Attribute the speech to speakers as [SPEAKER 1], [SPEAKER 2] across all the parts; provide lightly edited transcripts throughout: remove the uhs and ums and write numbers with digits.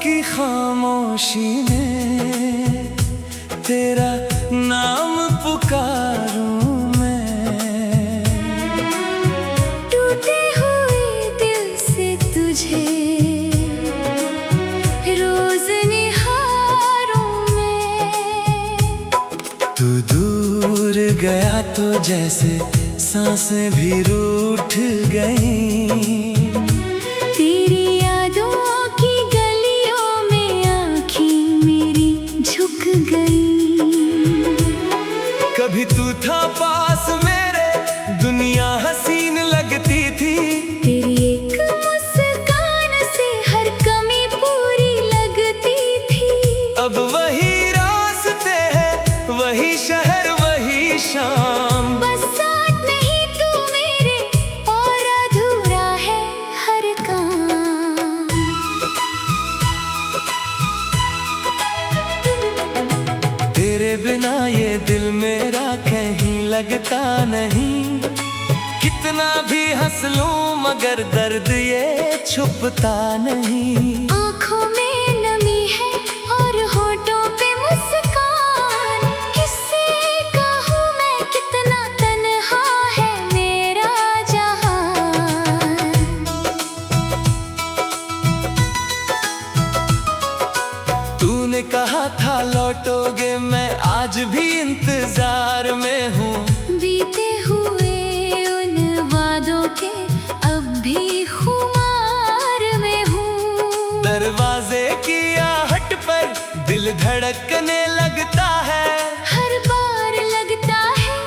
[SPEAKER 1] की खामोशी में तेरा नाम पुकारूं मैं।
[SPEAKER 2] टूटे हुए दिल से तुझे रोज निहारूं मैं।
[SPEAKER 1] तू दूर गया तो जैसे सांसें भी रूठ गई।
[SPEAKER 2] तेरी यादों की गलियों में आँखें मेरी झुक गई।
[SPEAKER 1] कभी तू था पास मेरे, दुनिया हसीन लगती थी।
[SPEAKER 2] तेरी एक मुस्कान से हर कमी पूरी लगती थी।
[SPEAKER 1] अब वही रास्ते हैं, वही शहर, वही शाम।
[SPEAKER 2] बस साथ नहीं तू मेरे, और अधूरा है हर काम।
[SPEAKER 1] तेरे बिना ये दिल मेरा कहीं लगता नहीं। कितना भी हंस लूं मगर दर्द ये छुपता नहीं।
[SPEAKER 2] आँखों में नमी है और होठों पे मुस्कान। किससे कहूँ मैं कितना तन्हा है मेरा जहां।
[SPEAKER 1] तूने कहा था लौटोगे, मैं आज भी इंतजार में हूँ।
[SPEAKER 2] बीते हुए उन वादों के अब भी खुमार में हूँ।
[SPEAKER 1] दरवाजे की आहट पर दिल धड़कने लगता है।
[SPEAKER 2] हर बार लगता है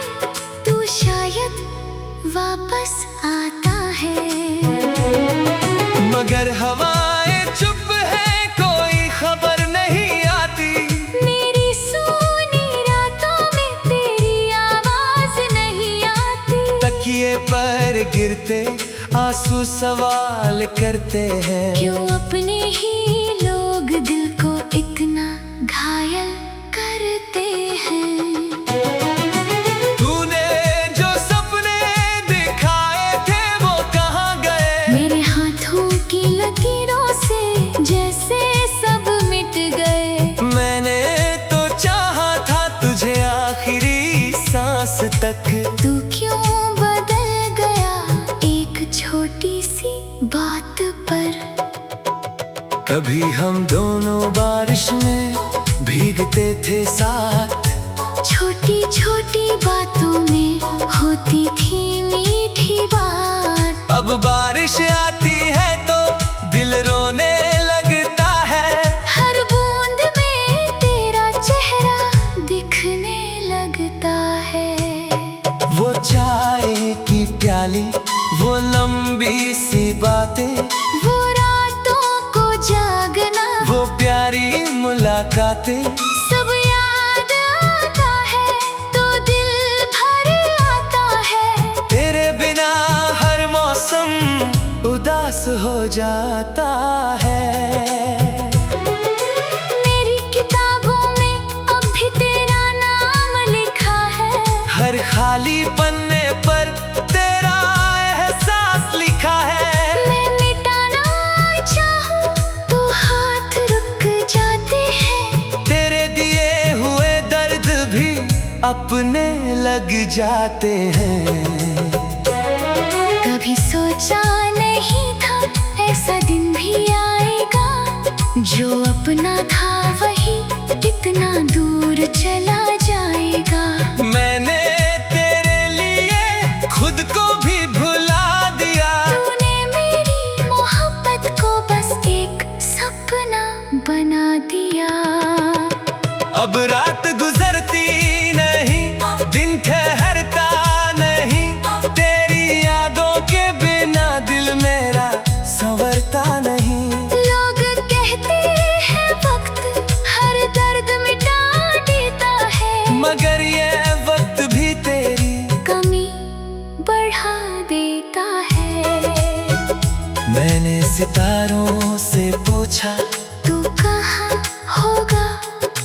[SPEAKER 2] तू शायद वापस आता है।
[SPEAKER 1] मगर हवाएं चुप है, कोई खबर नहीं आती।
[SPEAKER 2] मेरी सोनी रातों में तेरी आवाज नहीं आती।
[SPEAKER 1] तकिए पर गिरते आंसू सवाल करते हैं।
[SPEAKER 2] क्यों अपने ही लोग दिल को इतना घायल करते हैं।
[SPEAKER 1] तूने जो सपने दिखाए थे वो कहाँ गए।
[SPEAKER 2] मेरे हाथों की लकीरों से जैसे सब मिट गए।
[SPEAKER 1] मैंने तो चाहा था तुझे आखिरी सांस तक।
[SPEAKER 2] तू क्यों बदल गया एक छोटी सी बात पर।
[SPEAKER 1] कभी हम दोनों बारिश में भीगते थे साथ।
[SPEAKER 2] छोटी छोटी बातों में होती थी मीठी बात।
[SPEAKER 1] अब बारिश आती है तो दिल रोने लगता है।
[SPEAKER 2] हर बूंद में तेरा चेहरा दिखने लगता है।
[SPEAKER 1] वो चाय की प्याली, वो लंबी सी बातें,
[SPEAKER 2] वो रातों को जागना,
[SPEAKER 1] वो प्यारी मुलाकातें।
[SPEAKER 2] सब याद आता है तो दिल भर आता है।
[SPEAKER 1] तेरे बिना हर मौसम उदास हो जाता है।
[SPEAKER 2] मेरी किताबों में अब भी तेरा नाम लिखा है।
[SPEAKER 1] हर खाली पन्ने पर तेरा एहसास लिखा है।
[SPEAKER 2] मैं मिटाना चाहूं तो हाथ रुक जाते हैं।
[SPEAKER 1] तेरे दिए हुए दर्द भी अपने लग जाते हैं।
[SPEAKER 2] कभी सोचा नहीं था ऐसा दिन भी आएगा। जो अपना था वही इतना दूर चला जाएगा।
[SPEAKER 1] मैंने तेरे लिए खुद को भी भुला दिया।
[SPEAKER 2] तूने मेरी मोहब्बत को बस एक सपना बना दिया।
[SPEAKER 1] अब रात गुजरती नहीं, दिन ठहरता नहीं। तेरी यादों के बिना दिल मेरा संवरता नहीं।
[SPEAKER 2] लोग कहते हैं वक्त हर दर्द मिटा देता है।
[SPEAKER 1] मगर ये वक्त भी तेरी
[SPEAKER 2] कमी बढ़ा देता है।
[SPEAKER 1] मैंने सितारों से पूछा
[SPEAKER 2] तू कहाँ होगा।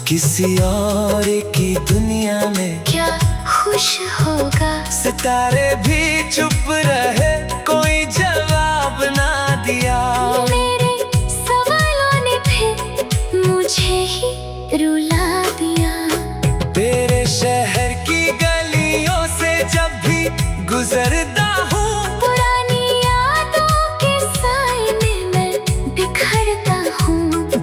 [SPEAKER 1] किसी और की दुनिया में
[SPEAKER 2] क्या खुश होगा।
[SPEAKER 1] सितारे भी चुप रहे, कोई जवाब ना दिया।
[SPEAKER 2] मेरे सवालों ने फिर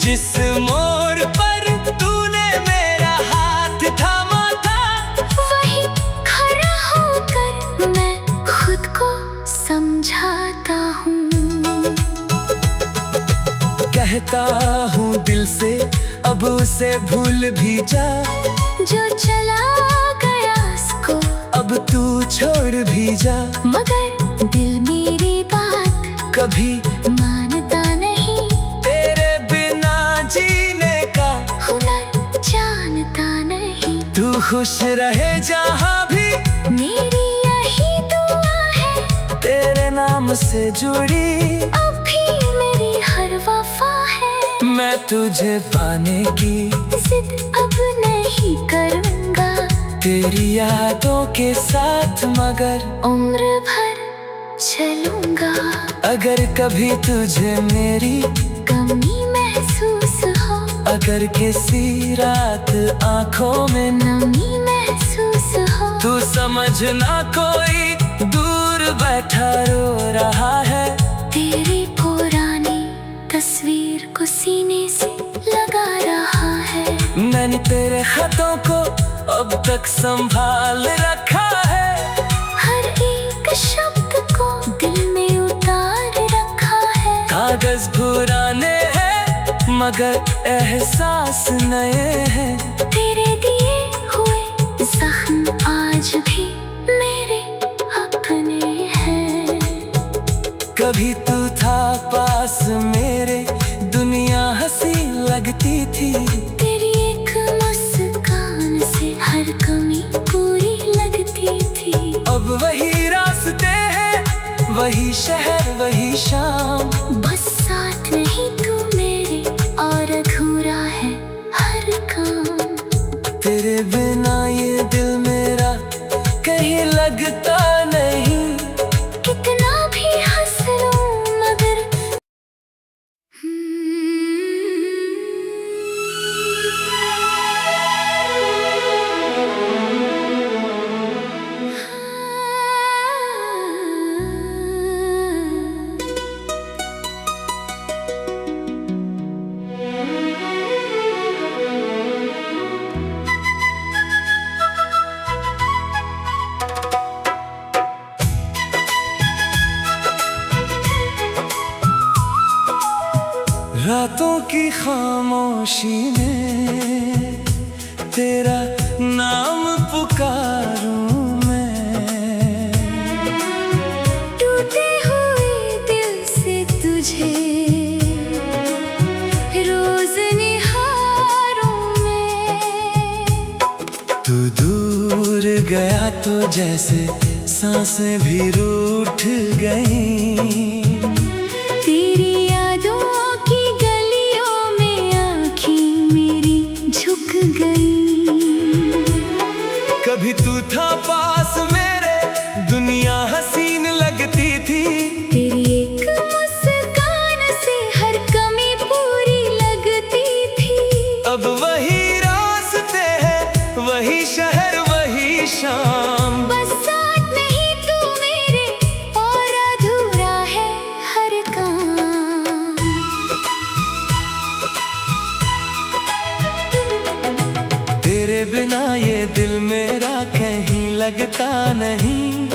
[SPEAKER 1] जिस मोड़ पर तूने मेरा हाथ थामा था,
[SPEAKER 2] वही खड़ा होकर मैं खुद को समझाता हूँ।
[SPEAKER 1] कहता हूँ दिल से अब उसे भूल भी जा,
[SPEAKER 2] जो चला गया उसको
[SPEAKER 1] अब तू छोड़ भी जा।
[SPEAKER 2] मगर दिल मेरी बात
[SPEAKER 1] कभी
[SPEAKER 2] मानता नहीं,
[SPEAKER 1] तेरे बिना जीने का
[SPEAKER 2] हुनर जानता नहीं।
[SPEAKER 1] तू खुश रहे जहाँ भी,
[SPEAKER 2] मेरी यही दुआ है,
[SPEAKER 1] तेरे नाम से जुड़ी
[SPEAKER 2] अब भी मेरी हर वफा है।
[SPEAKER 1] मैं तुझे पाने की
[SPEAKER 2] जिद अब नहीं करूँगा,
[SPEAKER 1] तेरी यादों के साथ मगर
[SPEAKER 2] उम्र भर चलूँगा।
[SPEAKER 1] अगर कभी तुझे मेरी
[SPEAKER 2] कमी महसूस हो,
[SPEAKER 1] अगर किसी रात आंखों में
[SPEAKER 2] नमी महसूस हो,
[SPEAKER 1] तू समझना कोई दूर बैठा रो रहा है।
[SPEAKER 2] तेरी पुरानी तस्वीर को सीने से लगा रहा है।
[SPEAKER 1] मैंने तेरे हाथों को अब तक संभाल रखा है,
[SPEAKER 2] हर एक शब्द को दिल में उतार रखा है।
[SPEAKER 1] कागज पुराने हैं मगर एहसास नए हैं।
[SPEAKER 2] तेरे दिए हुए जख्म आज भी मेरे अपने हैं।
[SPEAKER 1] कभी तू था पास मेरे, दुनिया हंसी लगती थी,
[SPEAKER 2] तेरी एक मुस्कान से हर कमी पूरी लगती थी।
[SPEAKER 1] अब वही रास्ते हैं, वही शहर वही शाम,
[SPEAKER 2] बस साथ नहीं तू मेरे और अधूरा है हर काम।
[SPEAKER 1] तेरे बिना ये दिल मेरा कहीं लगता नहीं,
[SPEAKER 2] कितना भी हंस लूं मगर
[SPEAKER 1] रातों की खामोशी में तेरा नाम पुकारूं मैं,
[SPEAKER 2] टूटे हुए दिल से तुझे रोज निहारूं मैं।
[SPEAKER 1] तू दूर गया तो जैसे सांसें भी रूठ गईं,
[SPEAKER 2] तेरी यादों की गलियों में आँखें मेरी झुक गई।
[SPEAKER 1] कभी तू था पास मेरे, दुनिया हसीन लगती थी,
[SPEAKER 2] तेरी एक मुस्कान से हर कमी पूरी लगती थी।
[SPEAKER 1] अब वही रास्ते हैं, वही शहर वही शाम,
[SPEAKER 2] बस साथ नहीं तू मेरे और अधूरा है हर काम।
[SPEAKER 1] तेरे बिना ये दिल मेरा कहीं लगता नहीं,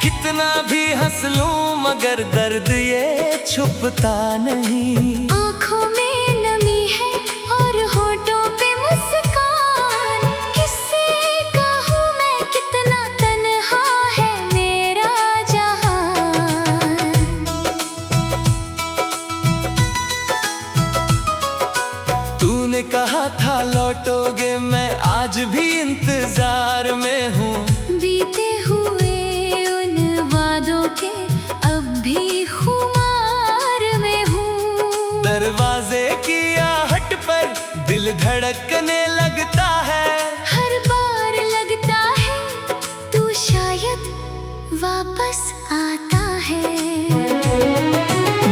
[SPEAKER 1] कितना भी हंस लूं मगर दर्द ये छुपता नहीं।
[SPEAKER 2] आँखों में नमी है और होठों पे मुस्कान, किससे कहूँ मैं कितना तन्हा है मेरा जहान।
[SPEAKER 1] तूने कहा था लौटोगे, मैं आज भी इंतजार में हूँ,
[SPEAKER 2] बीते हुए उन वादों के अब भी खुमार में हूँ।
[SPEAKER 1] दरवाजे की आहट पर दिल धड़कने लगता है,
[SPEAKER 2] हर बार लगता है तू शायद वापस आता है।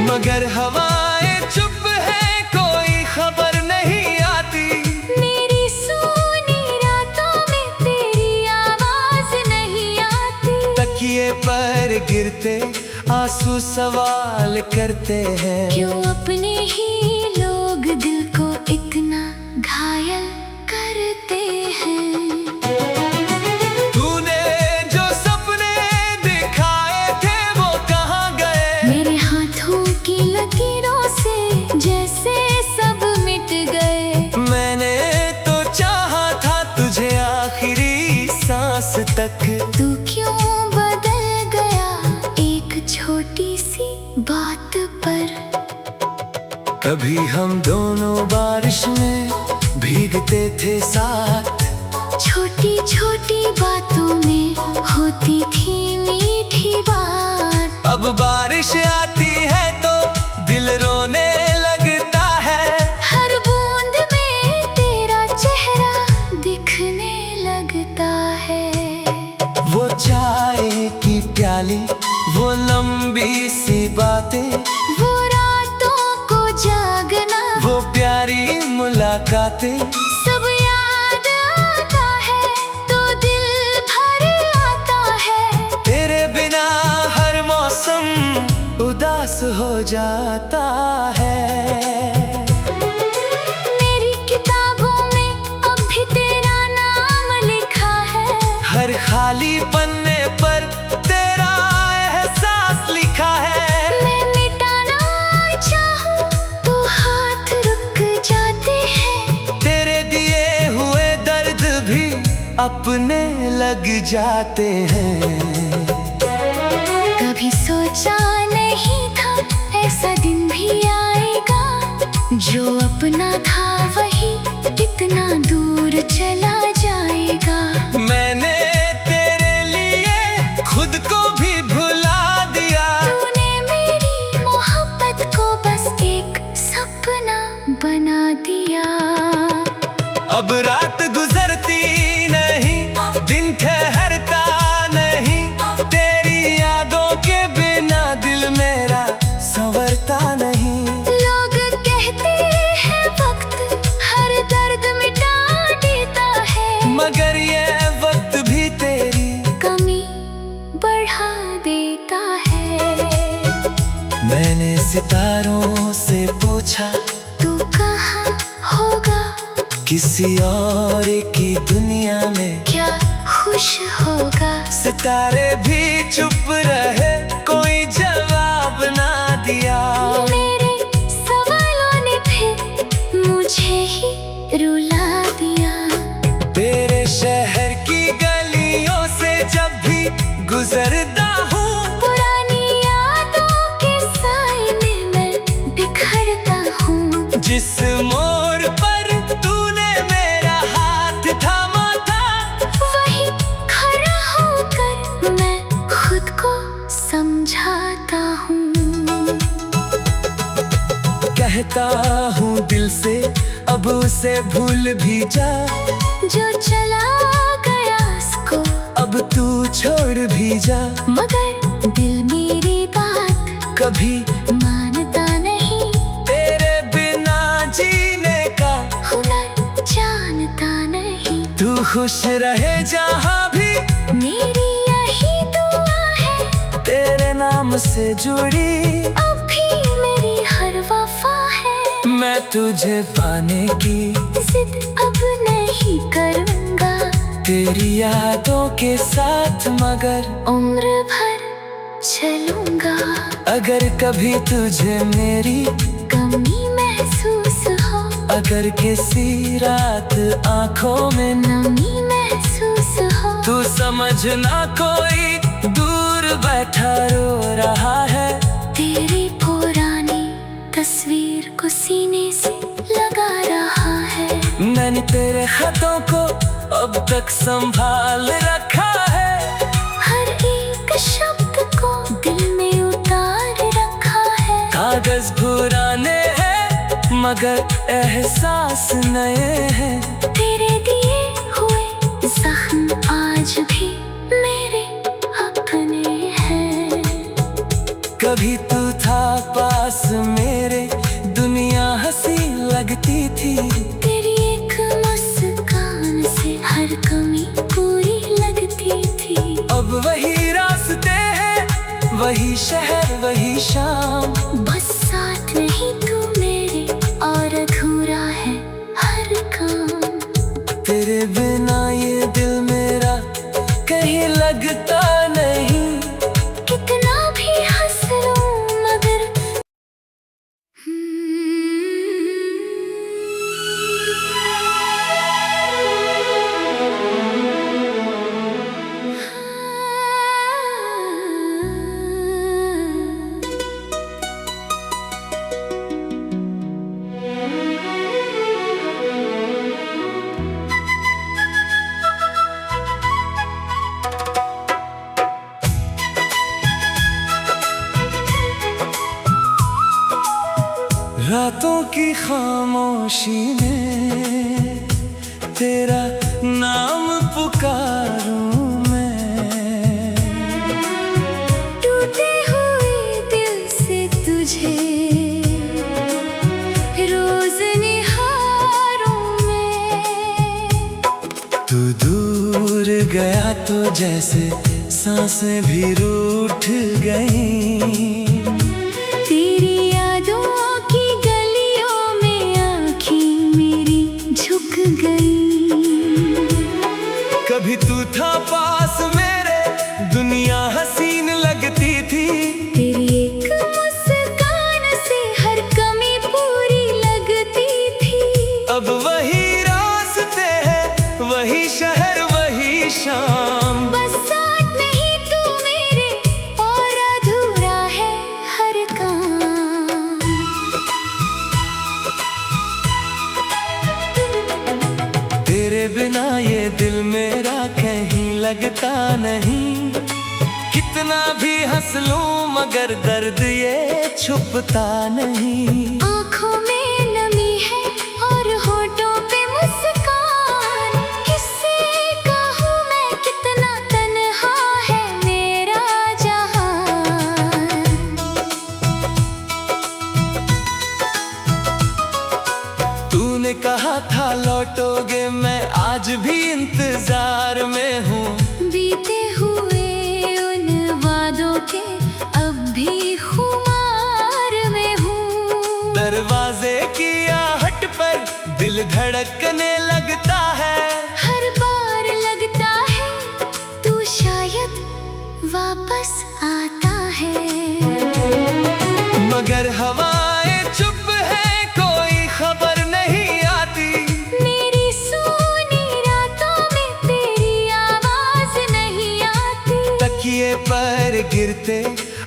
[SPEAKER 1] मगर हवाएं चुप है, कोई खबर नहीं आती,
[SPEAKER 2] मेरी सोनी रातों में तेरी आवाज नहीं आती।
[SPEAKER 1] तकिए पर गिरते आंसू सवाल करते हैं,
[SPEAKER 2] क्यों अपने ही लोग दिल
[SPEAKER 1] कभी हम दोनों बारिश में भीगते थे साथ,
[SPEAKER 2] छोटी छोटी बातों में होती थी मीठी बात।
[SPEAKER 1] अब बारिश आती है तो दिल रोने लगता है,
[SPEAKER 2] हर बूंद में तेरा चेहरा दिखने लगता है।
[SPEAKER 1] वो चाय की प्याली, वो लंबी सी बातें,
[SPEAKER 2] वो रातों को जागना,
[SPEAKER 1] वो प्यारी मुलाकातें,
[SPEAKER 2] सब याद आता है तो दिल भर आता है।
[SPEAKER 1] तेरे बिना हर मौसम उदास हो जाता है।
[SPEAKER 2] मेरी किताबों में अब भी तेरा नाम लिखा है,
[SPEAKER 1] हर खाली पन्ने पर तेरा एहसास लिखा है।
[SPEAKER 2] मैं मिटाना चाहूं तो हाथ रुक जाते हैं,
[SPEAKER 1] तेरे दिए हुए दर्द भी अपने लग जाते हैं।
[SPEAKER 2] कभी सोचा नहीं था ऐसा दिन भी आएगा, जो अपना था वही इतना दूर चला जाएगा।
[SPEAKER 1] मैंने तेरे लिए खुद को भी भुला दिया,
[SPEAKER 2] तूने मेरी मोहब्बत को बस एक सपना बना दिया।
[SPEAKER 1] अब रात गुजरती नहीं, दिन ठहरता नहीं, तेरी यादों के बिना दिल मेरा संवरता नहीं।
[SPEAKER 2] लोग कहते हैं वक्त हर दर्द मिटा देता है,
[SPEAKER 1] मगर ये वक्त भी तेरी
[SPEAKER 2] कमी बढ़ा देता है।
[SPEAKER 1] मैंने सितारों से पूछा,
[SPEAKER 2] तू कहाँ होगा,
[SPEAKER 1] किसी और की दुनिया में
[SPEAKER 2] क्या खुश होगा।
[SPEAKER 1] सितारे भी चुप रहे, कोई जवाब ना दिया।
[SPEAKER 2] मेरे सवालों ने फिर मुझे ही रुला दिया।
[SPEAKER 1] तेरे शहर की गलियों से जब भी गुजरता हूँ,
[SPEAKER 2] पुरानी यादों के साए में मैं बिखरता हूँ।
[SPEAKER 1] जिस मोड़ पर तूने मेरा हाथ थामा था,
[SPEAKER 2] वही खड़ा होकर मैं खुद को समझाता हूँ।
[SPEAKER 1] कहता हूँ दिल से अब उसे भूल भी जा,
[SPEAKER 2] जो चला गया उसको
[SPEAKER 1] अब तू छोड़ भी जा।
[SPEAKER 2] मगर दिल मेरी बात
[SPEAKER 1] कभी
[SPEAKER 2] मानता नहीं,
[SPEAKER 1] तेरे बिना जीने का
[SPEAKER 2] हुनर जानता नहीं।
[SPEAKER 1] तू खुश रहे जहाँ भी,
[SPEAKER 2] मेरी यही दुआ है,
[SPEAKER 1] तेरे नाम से जुड़ी
[SPEAKER 2] अब भी मेरी हर वफा है।
[SPEAKER 1] मैं तुझे पाने की
[SPEAKER 2] जिद अब नहीं करूँगा,
[SPEAKER 1] तेरी यादों के साथ मगर
[SPEAKER 2] उम्र भर चलूँगा।
[SPEAKER 1] अगर कभी तुझे मेरी
[SPEAKER 2] कमी महसूस हो,
[SPEAKER 1] अगर किसी रात आंखों में
[SPEAKER 2] नमी महसूस हो,
[SPEAKER 1] तू समझना कोई दूर बैठा रो रहा है।
[SPEAKER 2] तेरी पुरानी तस्वीर को सीने से लगा रहा है।
[SPEAKER 1] मैंने तेरे खतों को अब तक संभाल रखा है,
[SPEAKER 2] हर एक शब्द को दिल में उतार रखा है।
[SPEAKER 1] कागज पुराने हैं मगर एहसास नए हैं।
[SPEAKER 2] तेरे दिए हुए जख्म आज भी मेरे अपने हैं।
[SPEAKER 1] कभी तू था पास मेरे, दुनिया हंसी लगती थी,
[SPEAKER 2] तेरी एक मुस्कान से हर कमी पूरी लगती थी।
[SPEAKER 1] अब वही रास्ते हैं, वही शहर वही शाम,
[SPEAKER 2] बस साथ नहीं तू मेरे और अधूरा है हर काम।
[SPEAKER 1] तेरे बिना ये दिल मेरा कहीं लगता नहीं।
[SPEAKER 2] कितना भी हंस लूं मगर
[SPEAKER 1] रातों की खामोशी में तेरा नाम पुकारूं मैं,
[SPEAKER 2] टूटे हुए दिल से तुझे रोज निहारूं मैं।
[SPEAKER 1] तू दूर गया तो जैसे सांसें भी रूठ गईं,
[SPEAKER 2] तेरी यादों की गलियों में आँखें मेरी झुक गई।
[SPEAKER 1] कभी तू था पास मेरे, दुनिया हसीन लगती थी।
[SPEAKER 2] तेरी एक मुस्कान से हर कमी पूरी लगती थी।
[SPEAKER 1] अब वही रास्ते हैं, वही शहर, वही शाम।
[SPEAKER 2] बस साथ नहीं तू मेरे, और अधूरा है हर काम।
[SPEAKER 1] तेरे बिना ये दिल मेरा कहीं लगता नहीं। कितना भी हंस लूं मगर दर्द ये छुपता नहीं।
[SPEAKER 2] आँखों में नमी है और होठों पे मुस्कान। किससे कहूँ मैं कितना तन्हा है मेरा जहान।
[SPEAKER 1] तूने कहा था लौटोगे, मैं आज भी इंतजार में हूँ।
[SPEAKER 2] बीते हुए उन वादों के अब भी खुमार में हूँ।
[SPEAKER 1] दरवाजे की आहट पर दिल धड़कने लगता है।
[SPEAKER 2] हर बार लगता है तू शायद वापस आता है।
[SPEAKER 1] मगर हवाएं चुप है, कोई खबर नहीं आती।
[SPEAKER 2] मेरी सोनी रातों में तेरी आवाज नहीं आती।
[SPEAKER 1] तकिए पर गिरते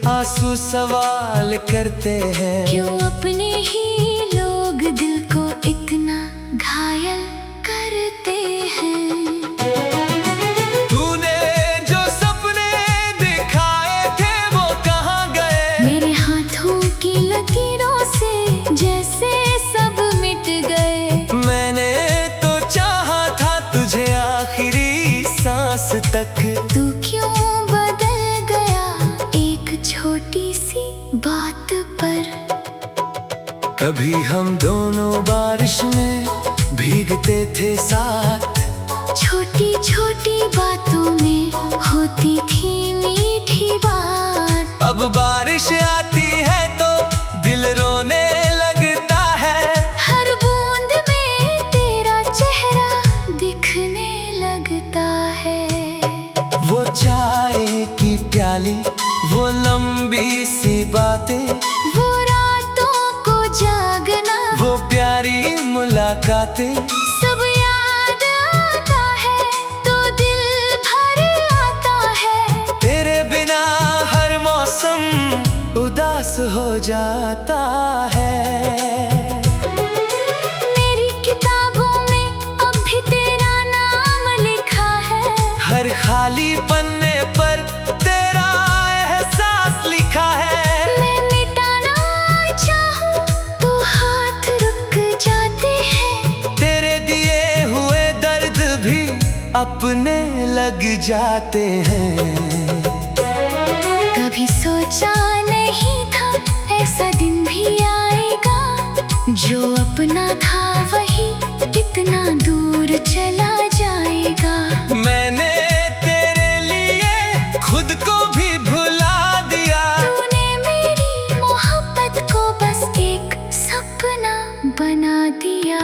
[SPEAKER 1] आंसू सवाल करते हैं,
[SPEAKER 2] क्यों अपने ही लोग दिल को इतना घायल करते हैं।
[SPEAKER 1] तूने जो सपने दिखाए थे वो कहाँ गए।
[SPEAKER 2] मेरे हाथों की लकीरों से जैसे सब मिट गए।
[SPEAKER 1] मैंने तो चाहा था तुझे आखिरी सांस तक।
[SPEAKER 2] तू क्यों बदल गया एक छोटी सी बात पर।
[SPEAKER 1] कभी हम दोनों बारिश में भीगते थे साथ।
[SPEAKER 2] छोटी छोटी बातों में होती थी मीठी बात।
[SPEAKER 1] अब बारिश आती है तो दिल रोने लगता है।
[SPEAKER 2] हर बूंद में तेरा चेहरा दिखने लगता है।
[SPEAKER 1] वो चाय की प्याली, वो लंबी सी बातें,
[SPEAKER 2] वो रातों को जागना,
[SPEAKER 1] वो प्यारी मुलाकातें।
[SPEAKER 2] सब याद आता है तो दिल भर आता है।
[SPEAKER 1] तेरे बिना हर मौसम उदास हो जाता है।
[SPEAKER 2] मेरी किताबों में अब भी तेरा नाम लिखा है।
[SPEAKER 1] हर खाली पन्ने पर तेरा एहसास लिखा है।
[SPEAKER 2] मैं मिटाना चाहूँ तो हाथ रुक जाते हैं।
[SPEAKER 1] तेरे दिए हुए दर्द भी अपने लग जाते हैं।
[SPEAKER 2] कभी सोचा नहीं था ऐसा दिन भी आएगा। जो अपना था वही इतना दूर चला जाएगा।
[SPEAKER 1] मैंने तेरे लिए खुद को भी भुला दिया।
[SPEAKER 2] तूने मेरी मोहब्बत को बस एक सपना बना दिया।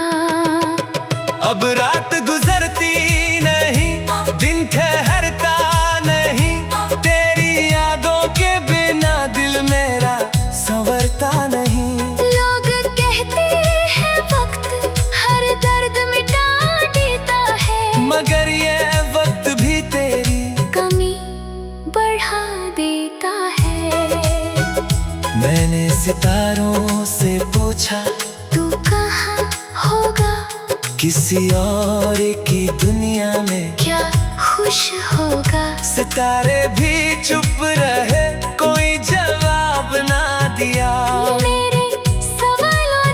[SPEAKER 1] अब रात गुजरती नहीं, दिन ठहरता नहीं। तेरी यादों के बिना दिल मेरा संवरता नहीं।
[SPEAKER 2] लोग कहते हैं वक्त हर दर्द मिटा देता है।
[SPEAKER 1] मगर ये वक्त भी तेरी
[SPEAKER 2] कमी बढ़ा देता है।
[SPEAKER 1] मैंने सितारों से पूछा
[SPEAKER 2] तू कहाँ होगा।
[SPEAKER 1] किसी और की दुनिया में
[SPEAKER 2] क्या खुश होगा।
[SPEAKER 1] सितारे भी चुप रहे, कोई जवाब ना दिया।
[SPEAKER 2] मेरे सवालों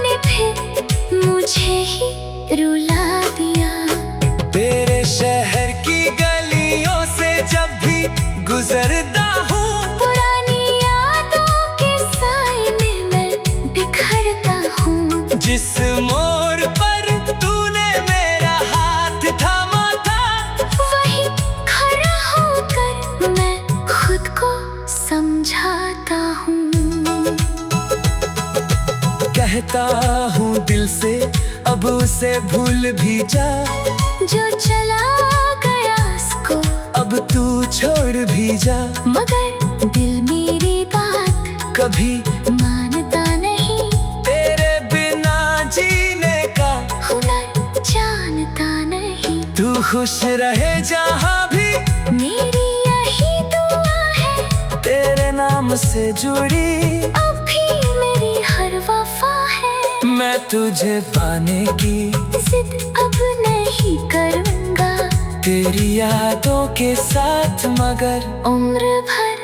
[SPEAKER 1] जिस मोड़ पर तूने मेरा हाथ थामा था,
[SPEAKER 2] वही खड़ा होकर मैं खुद को समझाता हूँ।
[SPEAKER 1] कहता हूँ दिल से अब उसे भूल भी जा,
[SPEAKER 2] जो चला गया उसको
[SPEAKER 1] अब तू छोड़ भी जा।
[SPEAKER 2] मगर दिल मेरी बात
[SPEAKER 1] कभी
[SPEAKER 2] मानता नहीं,
[SPEAKER 1] तेरे बिना जीने का
[SPEAKER 2] हुनर जानता नहीं।
[SPEAKER 1] तू खुश रहे जहाँ भी,
[SPEAKER 2] मेरी यही दुआ है,
[SPEAKER 1] तेरे नाम से जुड़ी
[SPEAKER 2] अब भी मेरी हर वफा है।
[SPEAKER 1] मैं तुझे पाने की
[SPEAKER 2] जिद अब नहीं करूँगा,
[SPEAKER 1] तेरी यादों के साथ मगर
[SPEAKER 2] उम्र भर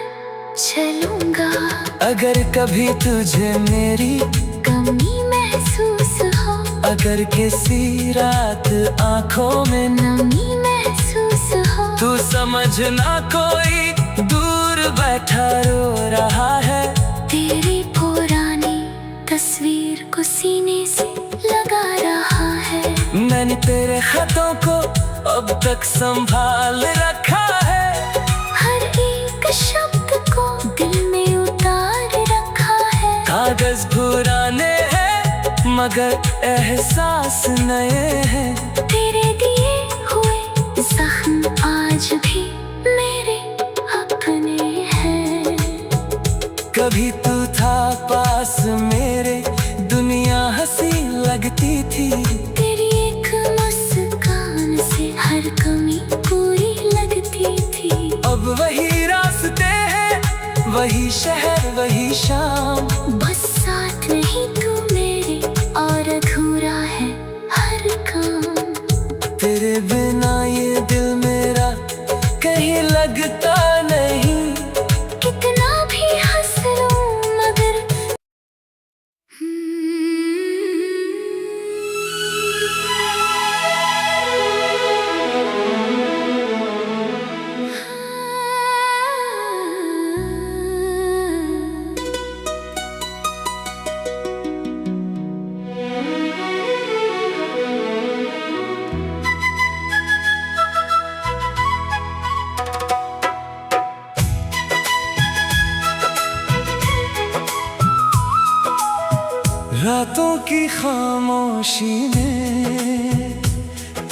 [SPEAKER 2] चलूँगा।
[SPEAKER 1] अगर कभी तुझे मेरी
[SPEAKER 2] कमी महसूस हो,
[SPEAKER 1] अगर किसी रात आंखों में
[SPEAKER 2] नमी महसूस हो,
[SPEAKER 1] तू समझना कोई दूर बैठा रो रहा है।
[SPEAKER 2] तेरी पुरानी तस्वीर को सीने से लगा रहा है।
[SPEAKER 1] मैंने तेरे खतों को अब तक संभाल रखा है,
[SPEAKER 2] हर एक शब्द को दिल में उतार रखा है।
[SPEAKER 1] कागज पुराने हैं मगर एहसास नए हैं।
[SPEAKER 2] तेरे दिए हुए जख्म आज भी मेरे अपने हैं।
[SPEAKER 1] कभी तू था पास मेरे, दुनिया हंसी लगती थी,
[SPEAKER 2] तेरी एक मुस्कान से हर कमी पूरी लगती थी।
[SPEAKER 1] अब वही रास्ते हैं, वही शहर वही शाम,
[SPEAKER 2] बस साथ नहीं तू मेरे और अधूरा है हर काम।
[SPEAKER 1] तेरे बिना ये दिल मेरा कहीं लगता नहीं,
[SPEAKER 2] कितना भी हंस लूं मगर
[SPEAKER 1] रातों की खामोशी में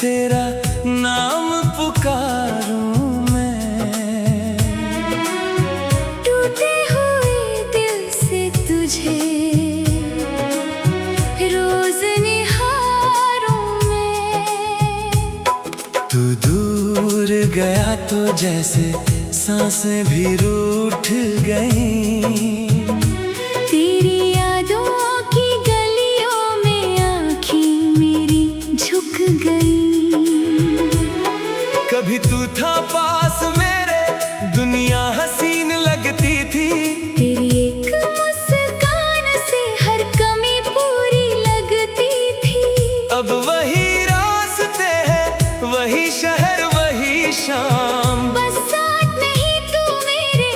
[SPEAKER 1] तेरा नाम पुकारूं मैं,
[SPEAKER 2] टूटे हुए दिल से तुझे रोज निहारूं मैं।
[SPEAKER 1] तू दूर गया तो जैसे सांसें भी रूठ गईं,
[SPEAKER 2] तेरी यादों की गलियों में आँखें मेरी झुक गई।
[SPEAKER 1] कभी तू था पास मेरे, दुनिया हसीन लगती थी,
[SPEAKER 2] तेरी एक मुस्कान से हर कमी पूरी लगती थी।
[SPEAKER 1] अब वही रास्ते हैं, वही शहर वही शाम,
[SPEAKER 2] बस साथ नहीं तू मेरे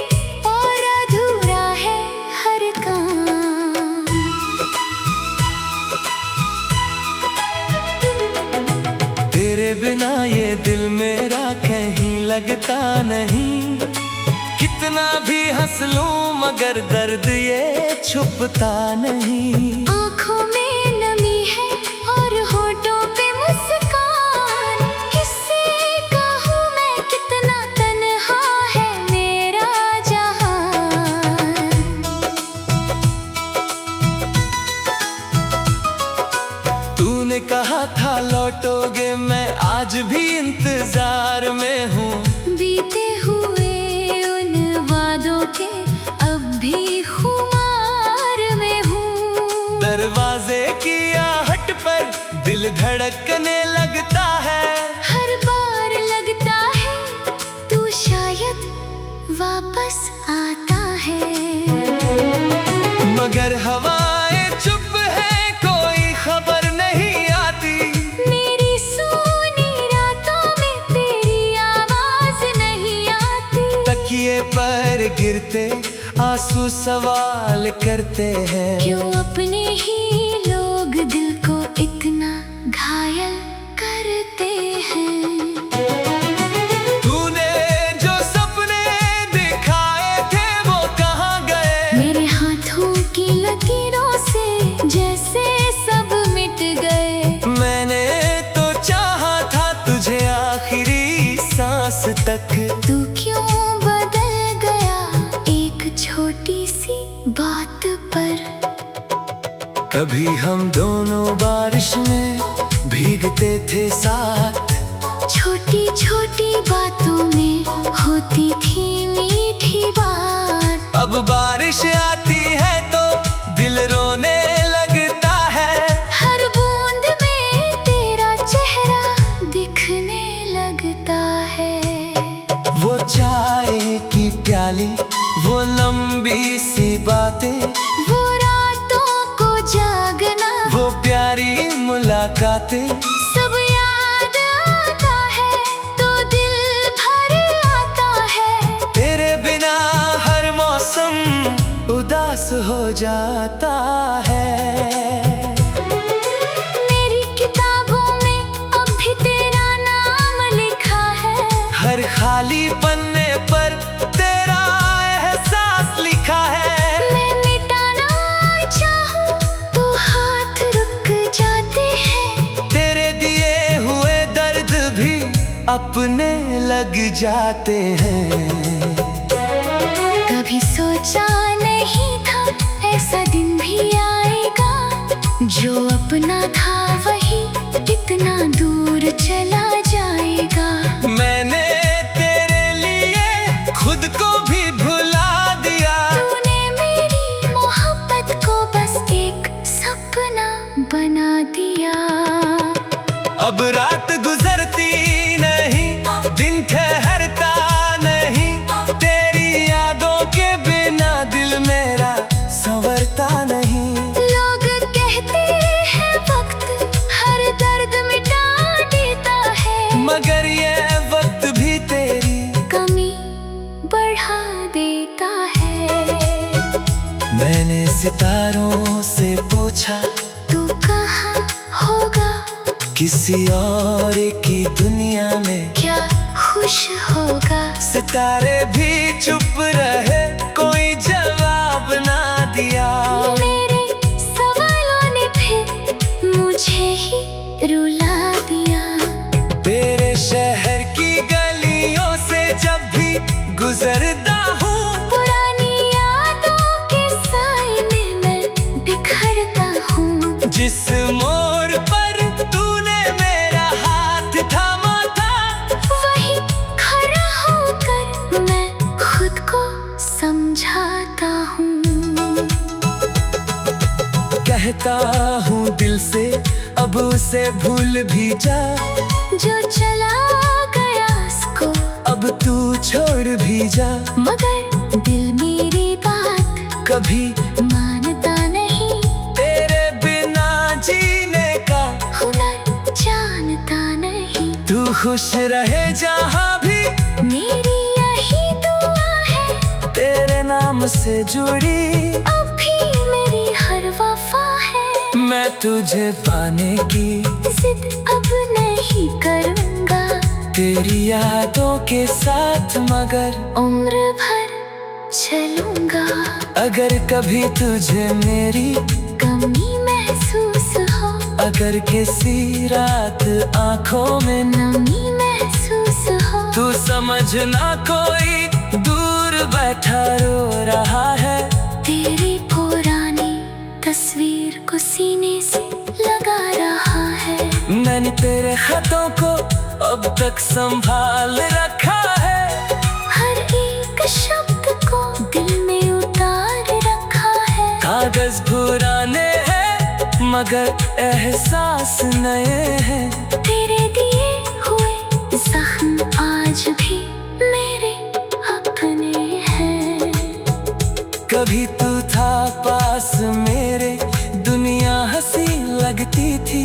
[SPEAKER 2] और अधूरा है हर काम।
[SPEAKER 1] तेरे बिना ये दिल मेरा कहीं लगता नहीं, कितना भी हंस लूं मगर दर्द ये छुपता नहीं।
[SPEAKER 2] आँखों में नमी है और होठों पे मुस्कान, किससे कहूँ मैं कितना तन्हा है मेरा जहां।
[SPEAKER 1] तूने कहा था लौटोगे, मैं आज भी इंतजार में हूँ,
[SPEAKER 2] बीते हुए उन वादों के अब भी खुमार में हूँ।
[SPEAKER 1] दरवाजे की आहट पर दिल धड़कने लगता है,
[SPEAKER 2] हर बार लगता है तू शायद वापस आता है।
[SPEAKER 1] मगर हवाएं चुप है, कोई खबर नहीं आती,
[SPEAKER 2] मेरी सोनी रातों में तेरी आवाज नहीं आती।
[SPEAKER 1] तकिए पर गिरते आंसू सवाल करते हैं,
[SPEAKER 2] क्यों अपने ही लोग दिल
[SPEAKER 1] कभी हम दोनों बारिश में भीगते थे साथ,
[SPEAKER 2] छोटी छोटी बातों में होती थी मीठी बात।
[SPEAKER 1] अब बारिश आती है तो दिल रोने लगता है,
[SPEAKER 2] हर बूंद में तेरा चेहरा दिखने लगता है।
[SPEAKER 1] वो चाय की प्याली, वो लंबी सी बातें,
[SPEAKER 2] वो रातों को जागना,
[SPEAKER 1] वो प्यारी मुलाकातें,
[SPEAKER 2] सब याद आता है तो दिल भर आता है।
[SPEAKER 1] तेरे बिना हर मौसम उदास हो जाता है।
[SPEAKER 2] मेरी किताबों में अब भी तेरा नाम लिखा है,
[SPEAKER 1] हर खाली पन्ने पर तेरा एहसास लिखा है।
[SPEAKER 2] मैं मिटाना चाहूं तो हाथ रुक जाते हैं,
[SPEAKER 1] तेरे दिए हुए दर्द भी अपने लग जाते हैं।
[SPEAKER 2] कभी सोचा नहीं था ऐसा दिन भी आएगा, जो अपना था वही इतना दूर चला जाएगा।
[SPEAKER 1] मैंने तेरे लिए खुद को भी भुला दिया,
[SPEAKER 2] तूने मेरी मोहब्बत को बस एक सपना बना दिया।
[SPEAKER 1] अब रात गुजरती नहीं, दिन ठहरता नहीं, तेरी यादों के बिना दिल मेरा संवरता नहीं।
[SPEAKER 2] लोग कहते हैं वक्त हर दर्द मिटा देता है,
[SPEAKER 1] मगर ये वक्त भी तेरी
[SPEAKER 2] कमी बढ़ा देता है।
[SPEAKER 1] मैंने सितारों से पूछा,
[SPEAKER 2] तू कहाँ होगा,
[SPEAKER 1] किसी और की दुनिया में
[SPEAKER 2] क्या खुश होगा।
[SPEAKER 1] सितारे भी चुप रहे, कोई जवाब ना दिया।
[SPEAKER 2] मेरे सवालों ने फिर मुझे ही रुला दिया।
[SPEAKER 1] तेरे शहर की गलियों से जब भी गुजरता हूँ,
[SPEAKER 2] पुरानी यादों के साए में मैं बिखरता हूँ।
[SPEAKER 1] जिस मोड़ पर तूने मेरा हाथ थामा था,
[SPEAKER 2] वही खड़ा होकर मैं खुद को समझाता हूँ।
[SPEAKER 1] कहता हूँ दिल से अब उसे भूल भी जा,
[SPEAKER 2] जो चला गया उसको
[SPEAKER 1] अब तू छोड़ भी जा।
[SPEAKER 2] मगर दिल मेरी बात
[SPEAKER 1] कभी
[SPEAKER 2] मानता नहीं,
[SPEAKER 1] तेरे बिना जीने का
[SPEAKER 2] हुनर जानता नहीं।
[SPEAKER 1] तू खुश रहे जहाँ भी,
[SPEAKER 2] मेरी यही दुआ है,
[SPEAKER 1] तेरे नाम से जुड़ी
[SPEAKER 2] अब भी मेरी हर वफा है।
[SPEAKER 1] मैं तुझे पाने की
[SPEAKER 2] जिद अब नहीं करूँगा,
[SPEAKER 1] तेरी यादों के साथ मगर
[SPEAKER 2] उम्र भर चलूँगा।
[SPEAKER 1] अगर कभी तुझे मेरी
[SPEAKER 2] कमी महसूस हो,
[SPEAKER 1] अगर किसी रात आंखों में
[SPEAKER 2] नमी महसूस हो,
[SPEAKER 1] तू समझना कोई दूर बैठा रो रहा है।
[SPEAKER 2] तेरी पुरानी तस्वीर को सीने से लगा रहा है।
[SPEAKER 1] मैंने तेरे खतों को अब तक संभाल रखा है,
[SPEAKER 2] हर एक शब्द को दिल में उतार रखा है।
[SPEAKER 1] कागज पुराने हैं मगर एहसास नए हैं।
[SPEAKER 2] तेरे दिए हुए जख्म आज भी मेरे अपने हैं।
[SPEAKER 1] कभी तू था पास मेरे, दुनिया हंसी लगती थी,